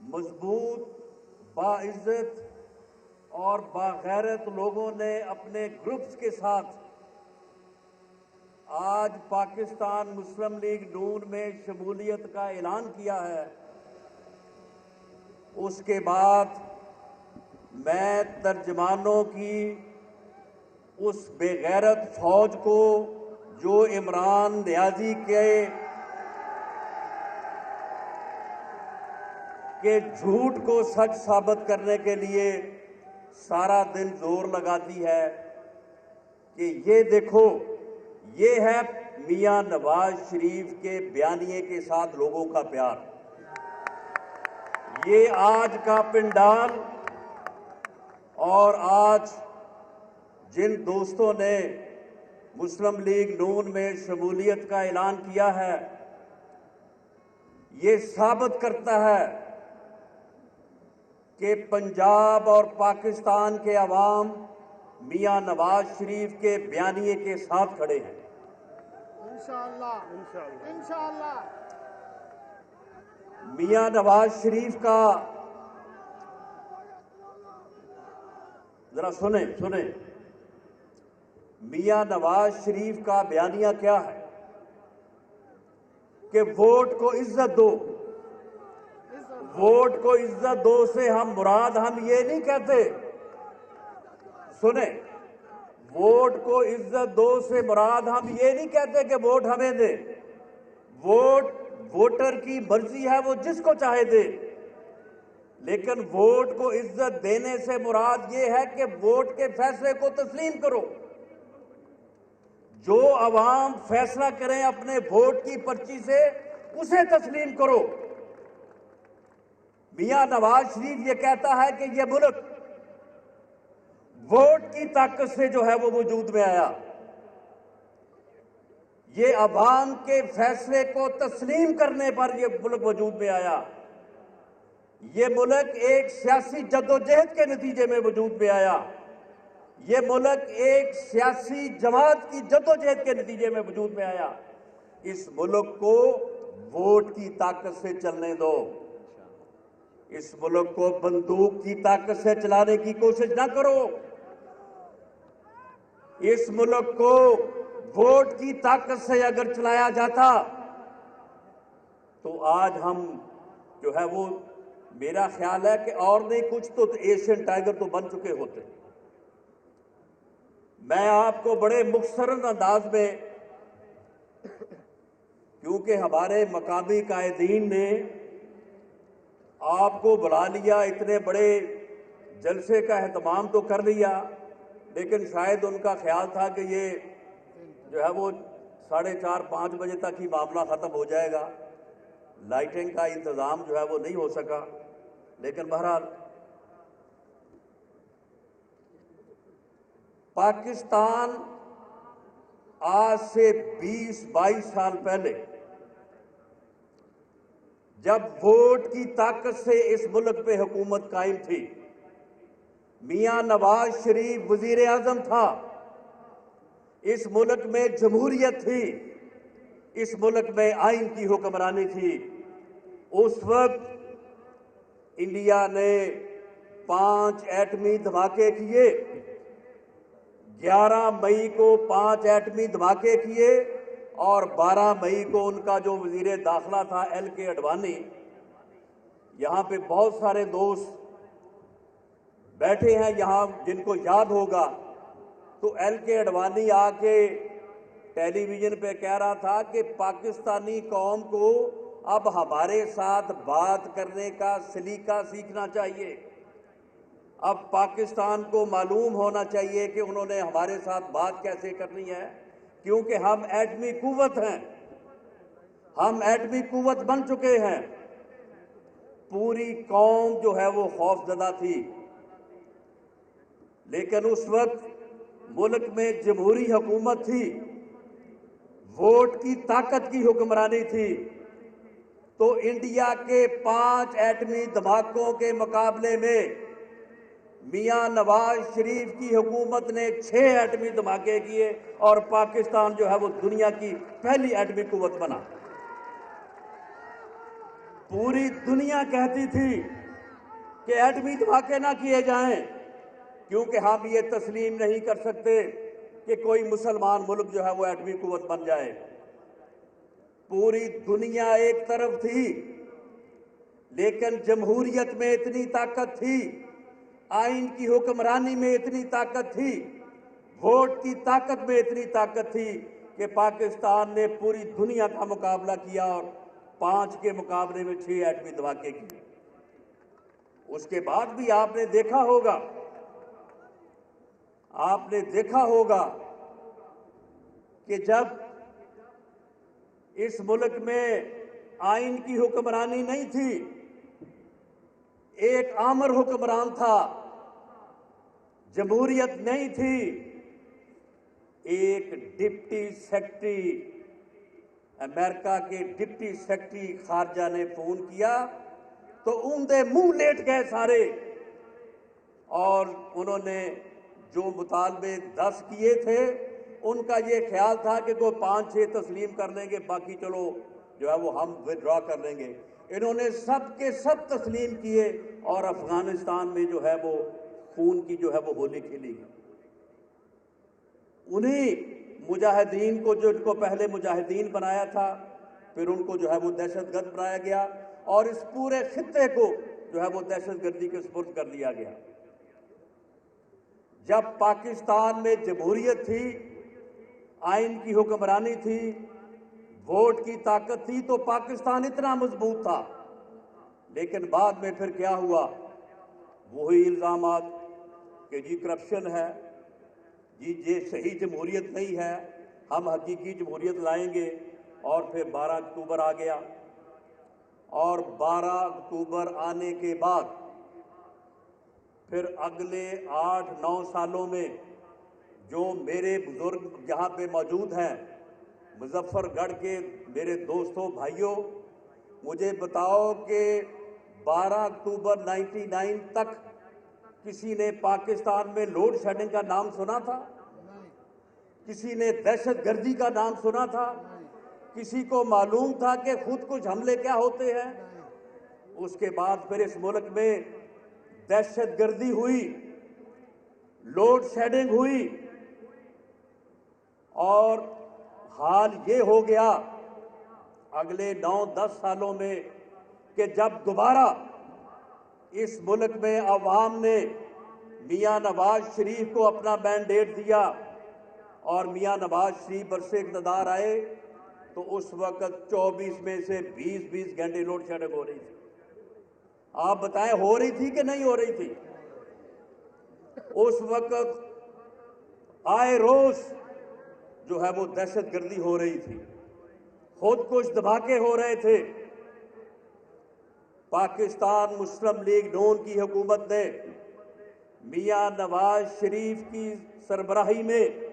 मजबूत, बाइज्जत और बागैरत लोगों ने अपने ग्रुप्स के साथ आज पाकिस्तान मुस्लिम लीग नून में शमूलियत का ऐलान किया है। उसके बाद मैं तर्जमानों की उस बेगैरत फौज को जो इमरान नियाजी के झूठ को सच साबित करने के लिए सारा दिन जोर लगाती है कि ये देखो, ये है मियां नवाज शरीफ के बयानिए के साथ लोगों का प्यार। ये आज का पिंडाल और आज जिन दोस्तों ने मुस्लिम लीग नून में शमूलियत का ऐलान किया है, ये साबित करता है कि पंजाब और पाकिस्तान के अवाम मियां नवाज शरीफ के बयानिए के साथ खड़े हैं। इंशाअल्लाह। मियां नवाज शरीफ का जरा सुने मियां नवाज शरीफ का बयानिया क्या है कि वोट को इज्जत दो। वोट को इज्जत दो से मुराद हम ये नहीं कहते, सुने, वोट को इज्जत दो से मुराद हम ये नहीं कहते कि वोट हमें दे। वोट वोटर की मर्जी है, वो जिसको चाहे दे, लेकिन वोट को इज्जत देने से मुराद ये है कि वोट के फैसले को तस्लीम करो। जो अवाम फैसला करें अपने वोट की पर्ची से, उसे तस्लीम करो। मियां नवाज शरीफ ये कहता है कि ये मुल्क वोट की ताकत से जो है वो वजूद में आया। ये अवाम के फैसले को तस्लीम करने पर ये मुल्क वजूद में आया। ये मुल्क एक सियासी जद्दोजहद के नतीजे में वजूद में आया। ये मुल्क एक सियासी जमात की जद्दोजहद के नतीजे में वजूद में आया। इस मुल्क को वोट की ताकत से चलने दो। इस मुल्क को बंदूक की ताकत से चलाने की कोशिश ना करो। इस मुल्क को वोट की ताकत से अगर चलाया जाता तो आज हम जो है वो, मेरा ख्याल है कि और नहीं कुछ तो एशियन टाइगर तो बन चुके होते। मैं आपको बड़े मुख्तसर अंदाज में, क्योंकि हमारे मकामी कायदीन ने आपको बुला लिया, इतने बड़े जलसे का एहतमाम तो कर लिया, लेकिन शायद उनका ख्याल था कि ये जो है वो 4:30-5 बजे तक ही मामला ख़त्म हो जाएगा। लाइटिंग का इंतज़ाम जो है वो नहीं हो सका, लेकिन बहरहाल पाकिस्तान आज से 20-22 साल पहले जब वोट की ताकत से इस मुल्क पे हुकूमत कायम थी, मियां नवाज शरीफ वजीर आजम था, इस मुल्क में जमहूरियत थी, इस मुल्क में आइन की हुक्मरानी थी। उस वक्त इंडिया ने 5 एटमी धमाके किए। 11 मई को 5 एटमी धमाके किए और 12 मई को उनका जो वजीर दाखिला था LK अडवाणी, यहां पे बहुत सारे दोस्त बैठे हैं यहां जिनको याद होगा, तो LK अडवाणी आके टेलीविजन पे कह रहा था कि पाकिस्तानी कौम को अब हमारे साथ बात करने का सलीका सीखना चाहिए। अब पाकिस्तान को मालूम होना चाहिए कि उन्होंने हमारे साथ बात कैसे करनी है, क्योंकि हम एटमी कुव्वत हैं, हम एटमी कुव्वत बन चुके हैं। पूरी कौम जो है वो खौफजदा थी, लेकिन उस वक्त मुल्क में जमहूरी हुकूमत थी, वोट की ताकत की हुक्मरानी थी। तो इंडिया के 5 एटमी धमाकों के मुकाबले में मियां नवाज शरीफ की हुकूमत ने 6 एटमी धमाके किए और पाकिस्तान जो है वो दुनिया की पहली एटमी कुव्वत बना। पूरी दुनिया कहती थी कि एटमी धमाके ना किए जाएं, क्योंकि हम ये तस्लीम नहीं कर सकते कि कोई मुसलमान मुल्क जो है वो एटमी कुव्वत बन जाए। पूरी दुनिया एक तरफ थी, लेकिन जमहूरियत में इतनी ताकत थी, आइन की हुक्मरानी में इतनी ताकत थी, वोट की ताकत में इतनी ताकत थी कि पाकिस्तान ने पूरी दुनिया का मुकाबला किया और 5 के मुकाबले में 6 एटमी धमाके किए। उसके बाद भी आपने देखा होगा कि जब इस मुल्क में आइन की हुक्मरानी नहीं थी, एक आमर हुक्मरान था, जमहूरियत नहीं थी, एक डिप्टी सेक्रेटरी, अमेरिका के डिप्टी सेक्रेटरी खारजा ने फोन किया तो ऊंधे मुंह लेट गए सारे, और उन्होंने जो मुतालबे 10 किए थे उनका ये ख्याल था कि कोई 5-6 तस्लीम कर लेंगे, बाकी चलो जो है वो हम विड्रॉ कर लेंगे। इन्होंने सब के सब तस्लीम किए और अफगानिस्तान में जो है वो खून की जो है वो होली खेली। उन्हीं मुजाहिदीन को, जो इनको पहले मुजाहिदीन बनाया था, फिर उनको जो है वो दहशतगर्द बनाया गया और इस पूरे खित्ते को जो है वो दहशतगर्दी के सुपुर्द कर दिया गया। जब पाकिस्तान में जमहूरियत थी, आइन की हुक्मरानी थी, वोट की ताकत थी, तो पाकिस्तान इतना मजबूत था। लेकिन बाद में फिर क्या हुआ? वही इल्जामात कि जी करप्शन है, जी ये सही जमहूरियत नहीं है, हम हकीकी जमहूरियत लाएंगे। और फिर 12 अक्टूबर आ गया, और 12 अक्टूबर आने के बाद फिर अगले 8-9 सालों में जो मेरे बुजुर्ग यहाँ पे मौजूद हैं, मुजफ्फरगढ़ के मेरे दोस्तों भाइयों, मुझे बताओ कि 12 अक्टूबर 99 तक किसी ने पाकिस्तान में लोड शेडिंग का नाम सुना था? किसी ने दहशतगर्दी का नाम सुना था? किसी को मालूम था कि खुद कुछ हमले क्या होते हैं? उसके बाद फिर इस मुल्क में दहशतगर्दी हुई, लोड शेडिंग हुई, और हाल ये हो गया अगले 9-10 सालों में कि जब दोबारा इस मुल्क में अवाम ने मियां नवाज शरीफ को अपना मैंडेट दिया और मियां नवाज शरीफ बरसे इक़्तिदार आए, तो उस वक्त 24 में से 20-20 घंटे लोड शेडिंग हो रही थी। आप बताएं, हो रही थी कि नहीं हो रही थी? उस वक्त आए रोज जो है वो दहशतगर्दी हो रही थी, खुद कुछ धमाके हो रहे थे। पाकिस्तान मुस्लिम लीग नून की हुकूमत ने मियां नवाज शरीफ की सरबराही में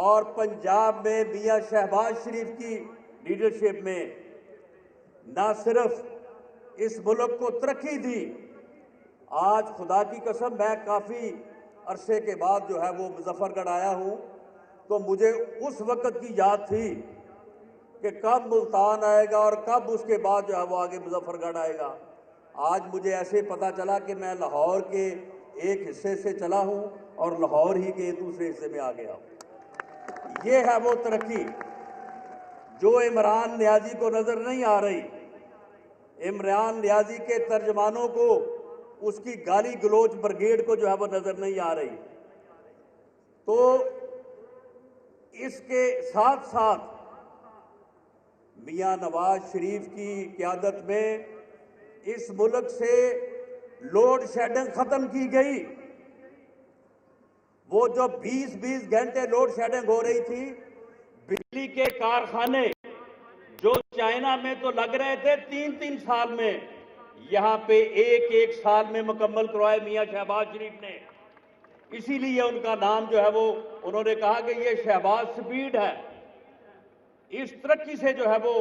और पंजाब में मियां शहबाज शरीफ की लीडरशिप में न सिर्फ इस मुल्क को तरक्की दी, आज खुदा की कसम मैं काफी अरसे के बाद जो है वो मुजफ्फरगढ़ आया हूं, तो मुझे उस वक्त की याद थी कि कब मुल्तान आएगा और कब उसके बाद जो है वो आगे मुजफ्फरगढ़ आएगा। आज मुझे ऐसे पता चला कि मैं लाहौर के एक हिस्से से चला हूं और लाहौर ही के दूसरे हिस्से में आ गया हूं। ये है वो तरक्की जो इमरान नियाजी को नजर नहीं आ रही। इमरान नियाजी के तर्जमानों को, उसकी गाली गलोच ब्रिगेड को जो है वो नजर नहीं आ रही। तो इसके साथ साथ मियां नवाज शरीफ की क़यादत में इस मुल्क से लोड शेडिंग खत्म की गई। वो जो 20-20 घंटे लोड शेडिंग हो रही थी, बिजली के कारखाने जो चाइना में तो लग रहे थे 3-3 साल में, यहां पे एक साल में मुकम्मल करवाए मियां शहबाज शरीफ ने। इसीलिए उनका नाम जो है वो, उन्होंने कहा कि ये शहबाज स्पीड है। इस तरक्की से जो है वो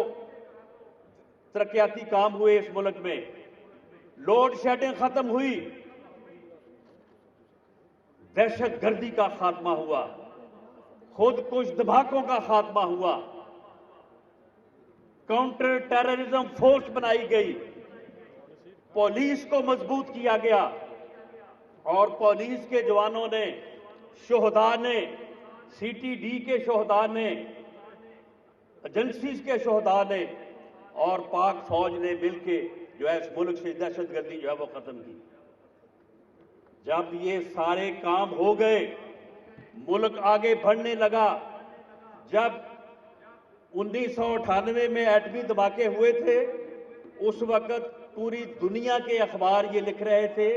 तरक्याती काम हुए इस मुल्क में, लोड शेडिंग खत्म हुई, दहशतगर्दी का खात्मा हुआ, खुद कुछ धमाकों का खात्मा हुआ। काउंटर टेररिज्म फोर्स बनाई गई, पुलिस को मजबूत किया गया और पुलिस के जवानों ने, शोहदा ने, सीटीडी के शोहदा ने, एजेंसीज के शोहदा ने और पाक फौज ने मिलकर जो है इस मुल्क से दहशतगर्दी जो है वो खत्म की। जब ये सारे काम हो गए, मुल्क आगे बढ़ने लगा। जब 1998 में एटमी धमाके हुए थे, उस वक्त पूरी दुनिया के अखबार ये लिख रहे थे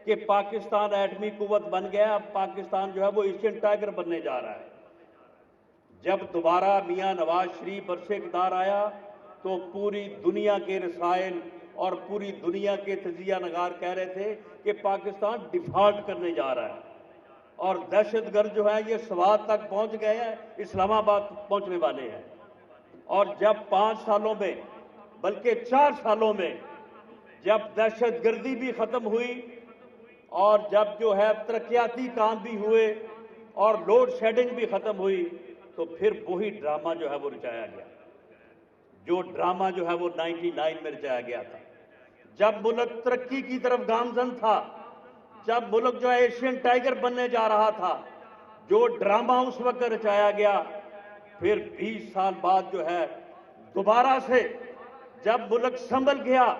कि पाकिस्तान एटमी कुव्वत बन गया, अब पाकिस्तान जो है वो एशियन टाइगर बनने जा रहा है। जब दोबारा मियां नवाज शरीफ बरसे इक़्तिदार आया तो पूरी दुनिया के रसायल और पूरी दुनिया के तजिया नगार कह रहे थे कि पाकिस्तान डिफॉल्ट करने जा रहा है और दहशतगर्द जो है ये स्वात तक पहुंच गए हैं, इस्लामाबाद पहुंचने वाले हैं। और जब 5 सालों में, बल्कि 4 सालों में, जब दहशतगर्दी भी खत्म हुई और जब जो है तरक्याती काम भी हुए और लोड शेडिंग भी खत्म हुई, तो फिर वही ड्रामा जो है वो रचाया गया, जो ड्रामा जो है वो 99 में रचाया गया था। जब मुल्क तरक्की की तरफ गामजन था, जब मुल्क जो है एशियन टाइगर बनने जा रहा था, जो ड्रामा उस वक्त रचाया गया, फिर 20 साल बाद जो है दोबारा से जब मुल्क संभल गया,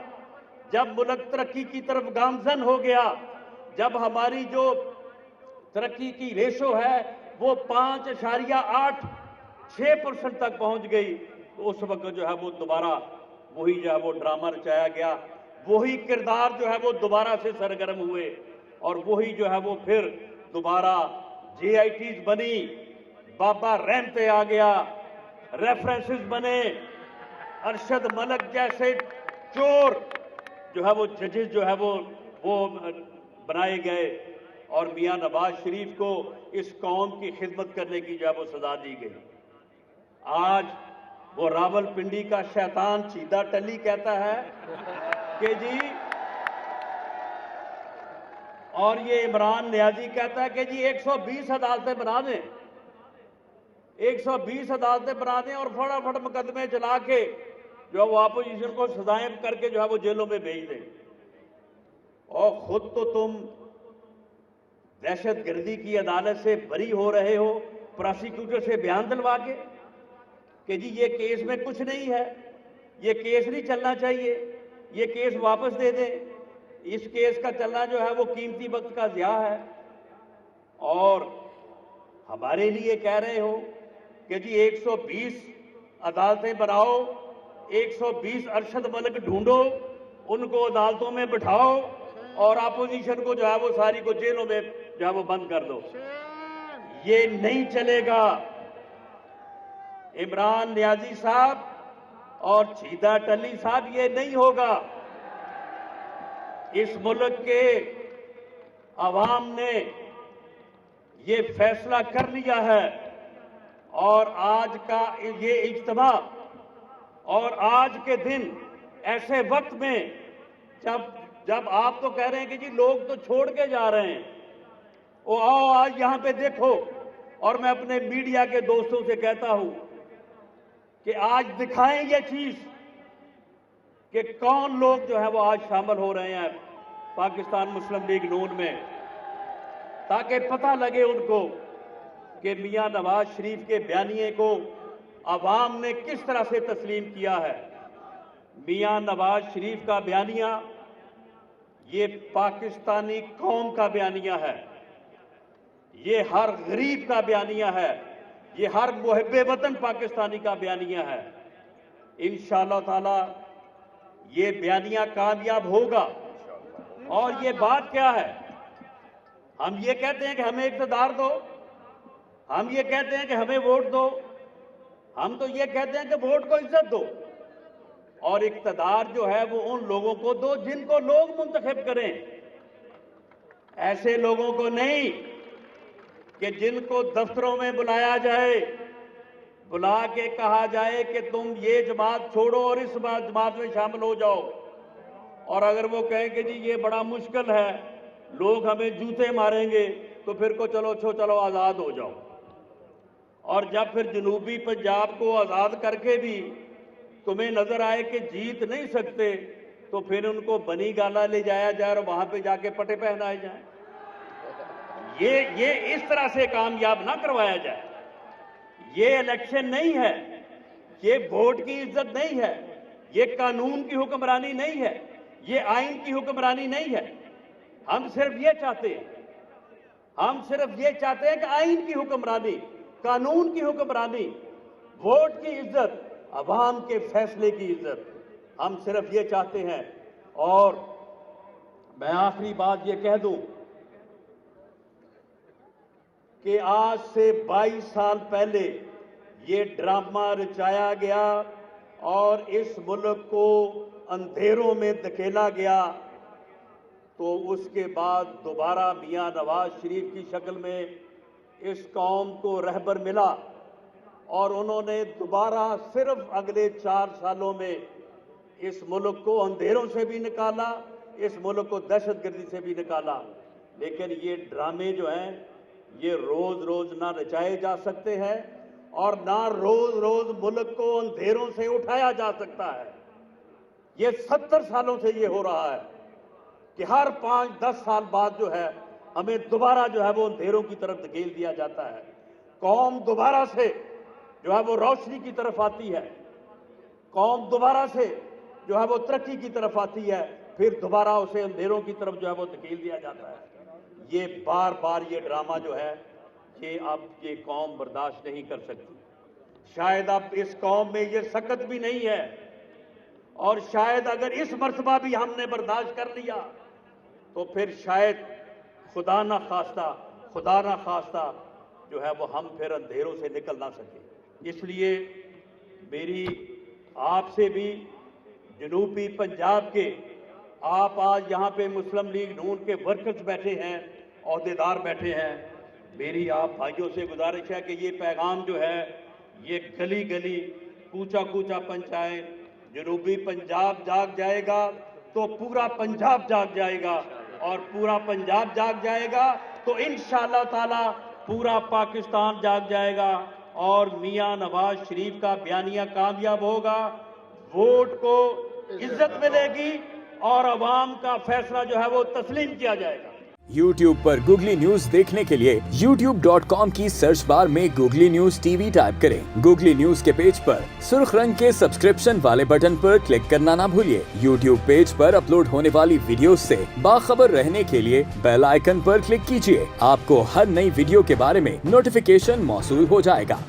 जब मुल्क तरक्की की तरफ गामजन हो गया, जब हमारी जो तरक्की की रेशो है वो 5.86% तक पहुंच गई, तो उस वक्त जो है वो दोबारा वही जो है वो ड्रामा रचाया गया, वही किरदार जो है वो दोबारा से सरगर्म हुए और वही जो है वो फिर दोबारा JITs बनी, बाबा रहमते आ गया, रेफरेंसेस बने, अरशद मलिक जैसे चोर जो है वो जजेस जो है वो बनाए गए और मियां नवाज शरीफ को इस कौम की खिदमत करने की जो है वो सजा दी गई। आज वो रावलपिंडी का शैतान चीदा टली कहता है कि जी, और ये इमरान नियाजी कहता है कि जी 120 अदालतें बना दें, 120 अदालतें बना दें और फटाफट मुकदमे चला के जो वो अपोजिशन को सजाएं करके जो है वो जेलों में भेज दें। और खुद तो तुम दहशतगर्दी की अदालत से बरी हो रहे हो, प्रोसिक्यूटर से बयान दिलवा के कि जी ये केस में कुछ नहीं है, ये केस नहीं चलना चाहिए, ये केस वापस दे दें, इस केस का चलना जो है वो कीमती वक्त का ज़िया है। और हमारे लिए कह रहे हो कि जी 120 अदालतें बनाओ, 120 अरशद मलिक ढूंढो, उनको अदालतों में बिठाओ और अपोजिशन को जो है वो सारी को जेलों में जो है वो बंद कर दो। ये नहीं चलेगा। इमरान नियाजी साहब और चीदा टली साहब, ये नहीं होगा। इस मुल्क के अवाम ने ये फैसला कर लिया है और आज का ये इज्तिमा और आज के दिन ऐसे वक्त में जब आप तो कह रहे हैं कि जी लोग तो छोड़ के जा रहे हैं, वो आओ आज यहां पे देखो, और मैं अपने मीडिया के दोस्तों से कहता हूं कि आज दिखाएं ये चीज कि कौन लोग जो है वो आज शामिल हो रहे हैं पाकिस्तान मुस्लिम लीग नून में, ताकि पता लगे उनको कि मियां नवाज शरीफ के बयानिए को अवाम ने किस तरह से तस्लीम किया है। मियां नवाज शरीफ का बयानिया ये पाकिस्तानी कौम का बयानिया है, ये हर गरीब का बयानिया है, ये हर मुहब्बे वतन पाकिस्तानी का बयानिया है। इंशाअल्लाह ताला ये बयानिया कामयाब होगा। और ये बात क्या है, हम ये कहते हैं कि हमें इक़्तिदार दो, हम ये कहते हैं कि हमें वोट दो, हम तो ये कहते हैं कि वोट को इज्जत दो और इक़्तिदार जो है वो उन लोगों को दो जिनको लोग मुंतखब करें, ऐसे लोगों को नहीं कि जिनको दफ्तरों में बुलाया जाए, बुला के कहा जाए कि तुम ये जमात छोड़ो और इस जमात में शामिल हो जाओ, और अगर वो कहें कि जी ये बड़ा मुश्किल है, लोग हमें जूते मारेंगे, तो फिर को चलो आज़ाद हो जाओ। और जब फिर जनूबी पंजाब को आज़ाद करके भी तुम्हें नजर आए कि जीत नहीं सकते तो फिर उनको बनी गाला ले जाया जाए और वहां पे जाके पटे पहनाए जाए। ये इस तरह से कामयाब ना करवाया जाए। ये इलेक्शन नहीं है, ये वोट की इज्जत नहीं है, ये कानून की हुक्मरानी नहीं है, ये आइन की हुक्मरानी नहीं है। हम सिर्फ ये चाहते हैं कि आइन की हुक्मरानी, कानून की हुक्मरानी, वोट की इज्जत, अवाम के फैसले की इज्जत, हम सिर्फ ये चाहते हैं। और मैं आखिरी बात ये कह दूं कि आज से 22 साल पहले ये ड्रामा रचाया गया और इस मुल्क को अंधेरों में धकेला गया, तो उसके बाद दोबारा मियां नवाज शरीफ की शक्ल में इस कौम को रहबर मिला और उन्होंने दोबारा सिर्फ अगले 4 सालों में इस मुल्क को अंधेरों से भी निकाला, इस मुल्क को दहशतगर्दी से भी निकाला। लेकिन ये ड्रामे जो हैं ये रोज रोज ना रचाए जा सकते हैं और ना रोज रोज मुल्क को अंधेरों से उठाया जा सकता है। ये 70 सालों से ये हो रहा है कि हर 5-10 साल बाद जो है हमें दोबारा जो है वो अंधेरों की तरफ धकेल दिया जाता है। कौम दोबारा से जो है वो रोशनी की तरफ आती है, कौम दोबारा से जो है वो तरक्की की तरफ आती है, फिर दोबारा उसे अंधेरों की तरफ जो है वो धकेल दिया जाता है। ये बार बार ये ड्रामा जो है ये अब ये कौम बर्दाश्त नहीं कर सकती। शायद अब इस कौम में ये सकत भी नहीं है और शायद अगर इस मर्तबा भी हमने बर्दाश्त कर लिया तो फिर शायद खुदा ना खास्ता जो है वो हम फिर अंधेरों से निकल ना सके। इसलिए मेरी आपसे भी, जनूबी पंजाब के आप आज यहाँ पे मुस्लिम लीग नून के वर्कर्स बैठे हैं, ओहदेदार बैठे हैं, मेरी आप भाइयों से गुजारिश है कि ये पैगाम जो है ये गली गली कूचा कूचा पहुंचाएं। जनूबी पंजाब जाग जाएगा तो पूरा पंजाब जाग जाएगा और पूरा पंजाब जाग जाएगा तो इंशाअल्लाह ताला पूरा पाकिस्तान जाग जाएगा और मियां नवाज शरीफ का बयानिया कामयाब होगा, वोट को इज्जत मिलेगी और अवाम का फैसला जो है वो तस्लीम किया जाएगा। YouTube पर गूगली न्यूज देखने के लिए youtube.com की सर्च बार में गूगली न्यूज टीवी टाइप करें। गूगली न्यूज के पेज पर सुर्ख रंग के सब्सक्रिप्शन वाले बटन पर क्लिक करना ना भूलिए। YouTube पेज पर अपलोड होने वाली वीडियोस से बाखबर रहने के लिए बेल आइकन पर क्लिक कीजिए। आपको हर नई वीडियो के बारे में नोटिफिकेशन मौसूल हो जाएगा।